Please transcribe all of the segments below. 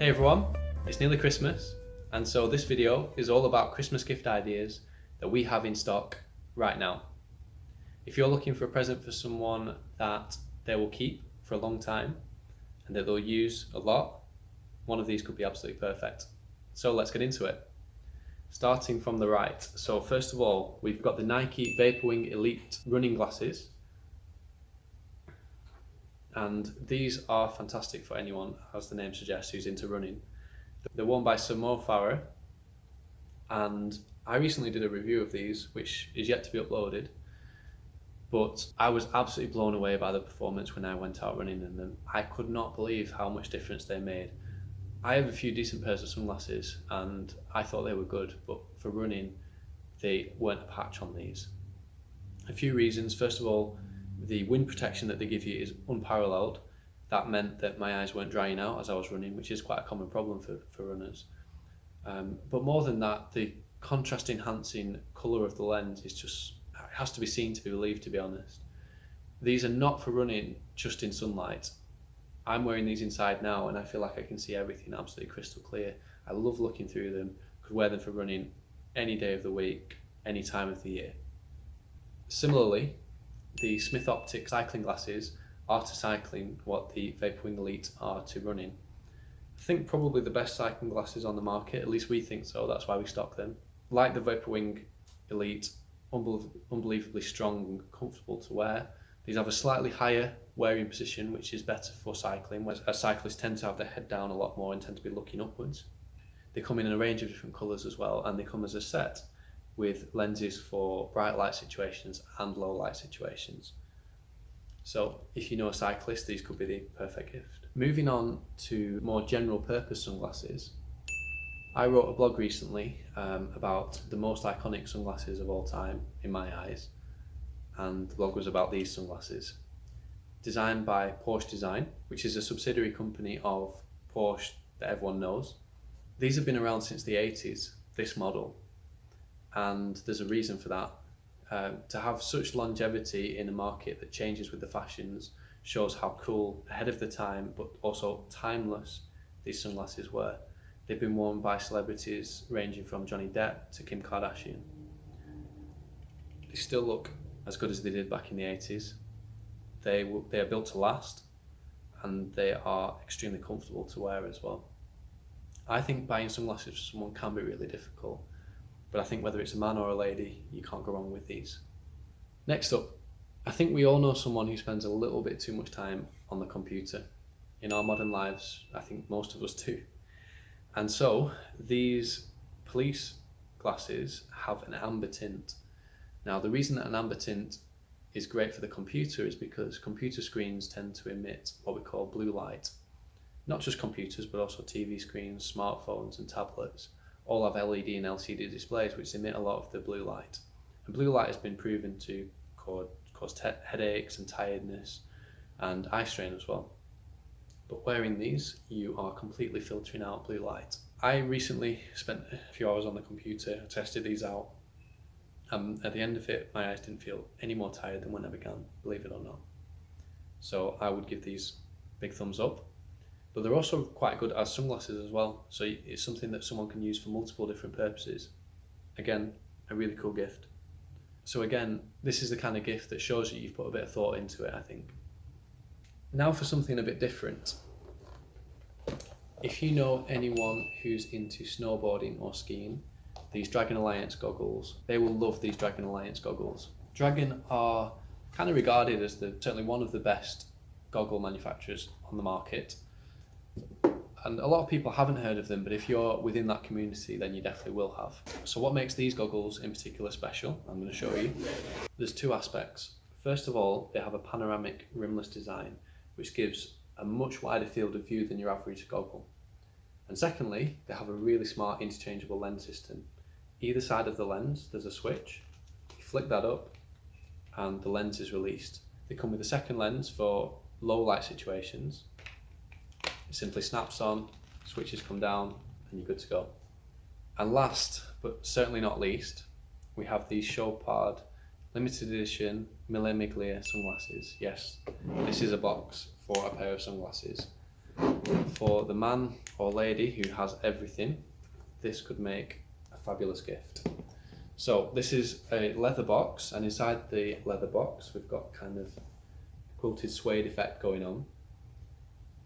Hey everyone, it's nearly Christmas, and so this video is all about Christmas gift ideas that we have in stock right now. If you're looking for a present for someone that they will keep for a long time and that they'll use a lot, one of these could be absolutely perfect. So let's get into it. Starting from the right. So first of all, we've got the Nike Vaporwing Elite running glasses. And these are fantastic for anyone, as the name suggests, who's into running. They're worn by Sir Mo Farah, and I recently did a review of these, which is yet to be uploaded, but I was absolutely blown away by the performance when I went out running in them. I could not believe how much difference they made. I have a few decent pairs of sunglasses, and I thought they were good, but for running, they weren't a patch on these. A few reasons. First of all, the wind protection that they give you is unparalleled. That meant that my eyes weren't drying out as I was running, which is quite a common problem for runners. But more than that, the contrast enhancing colour of the lens is just, it has to be seen to be believed, to be honest. These are not for running just in sunlight. I'm wearing these inside now and I feel like I can see everything absolutely crystal clear. I love looking through them, could wear them for running any day of the week, any time of the year. Similarly, the Smith Optic cycling glasses are to cycling what the Vaporwing Elite are to running. I think probably the best cycling glasses on the market, at least we think so, that's why we stock them. Like the Vaporwing Elite, unbelievably strong and comfortable to wear. These have a slightly higher wearing position, which is better for cycling, as cyclists tend to have their head down a lot more and tend to be looking upwards. They come in a range of different colours as well, and they come as a set with lenses for bright light situations and low light situations. So if you know a cyclist, these could be the perfect gift. Moving on to more general purpose sunglasses, I wrote a blog recently about the most iconic sunglasses of all time in my eyes, and the blog was about these sunglasses. Designed by Porsche Design, which is a subsidiary company of Porsche that everyone knows. These have been around since the 80s, this model, and there's a reason for that. To have such longevity in a market that changes with the fashions shows how cool, ahead of the time, but also timeless these sunglasses were. They've been worn by celebrities ranging from Johnny Depp to Kim Kardashian. They still look as good as they did back in the 80s. They are built to last, and they are extremely comfortable to wear as well. I think buying sunglasses for someone can be really difficult, but I think whether it's a man or a lady, you can't go wrong with these. Next up, I think we all know someone who spends a little bit too much time on the computer. In our modern lives, I think most of us do. And so these police glasses have an amber tint. Now, the reason that an amber tint is great for the computer is because computer screens tend to emit what we call blue light. Not just computers, but also TV screens, smartphones and tablets all have LED and LCD displays which emit a lot of the blue light. And blue light has been proven to cause headaches and tiredness and eye strain as well. But wearing these, you are completely filtering out blue light. I recently spent a few hours on the computer, tested these out. At the end of it, my eyes didn't feel any more tired than when I began, believe it or not. So I would give these big thumbs up. But they're also quite good as sunglasses as well, so it's something that someone can use for multiple different purposes. Again, a really cool gift. So again, this is the kind of gift that shows that you've put a bit of thought into it, I think. Now for something a bit different. If you know anyone who's into snowboarding or skiing, these Dragon Alliance goggles, they will love these Dragon Alliance goggles. Dragon are kind of regarded as certainly one of the best goggle manufacturers on the market. And a lot of people haven't heard of them, but if you're within that community, then you definitely will have. So what makes these goggles in particular special, I'm going to show you. There's two aspects. First of all, they have a panoramic rimless design, which gives a much wider field of view than your average goggle. And secondly, they have a really smart interchangeable lens system. Either side of the lens, there's a switch. You flick that up and the lens is released. They come with a second lens for low light situations. It simply snaps on, switches come down, and you're good to go. And last, but certainly not least, we have these Chopard limited edition Mille Miglia sunglasses. Yes, this is a box for a pair of sunglasses. For the man or lady who has everything, this could make a fabulous gift. So this is a leather box, and inside the leather box we've got kind of quilted suede effect going on.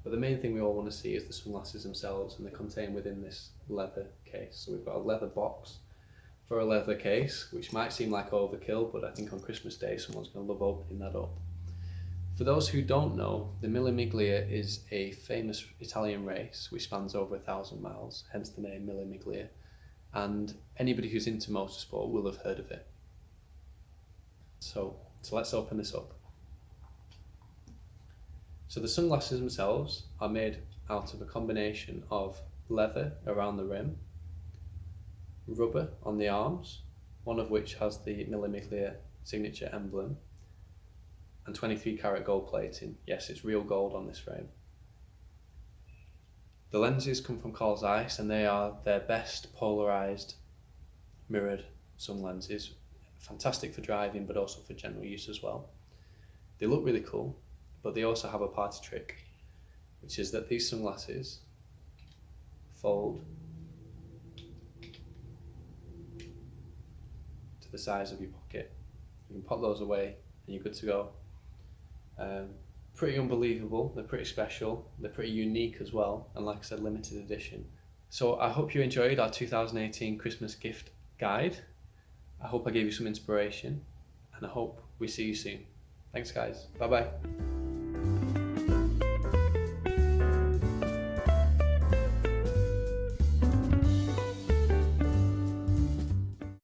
But the main thing we all want to see is the sunglasses themselves, and they're contained within this leather case. So we've got a leather box for a leather case, which might seem like overkill, but I think on Christmas Day someone's going to love opening that up. For those who don't know, the Miglia is a famous Italian race which spans over 1,000 miles, hence the name Miglia, and anybody who's into motorsport will have heard of it. So let's open this up. So the sunglasses themselves are made out of a combination of leather around the rim, rubber on the arms, one of which has the Mille Miglia signature emblem, and 23 karat gold plating. Yes, it's real gold on this frame. The lenses come from Carl Zeiss, and they are their best polarized mirrored sun lenses. Fantastic for driving, but also for general use as well. They look really cool, but they also have a party trick, which is that these sunglasses fold to the size of your pocket. You can pop those away and you're good to go. Pretty unbelievable, they're pretty special, they're pretty unique as well, and like I said, limited edition. So I hope you enjoyed our 2018 Christmas gift guide. I hope I gave you some inspiration, and I hope we see you soon. Thanks guys, bye bye.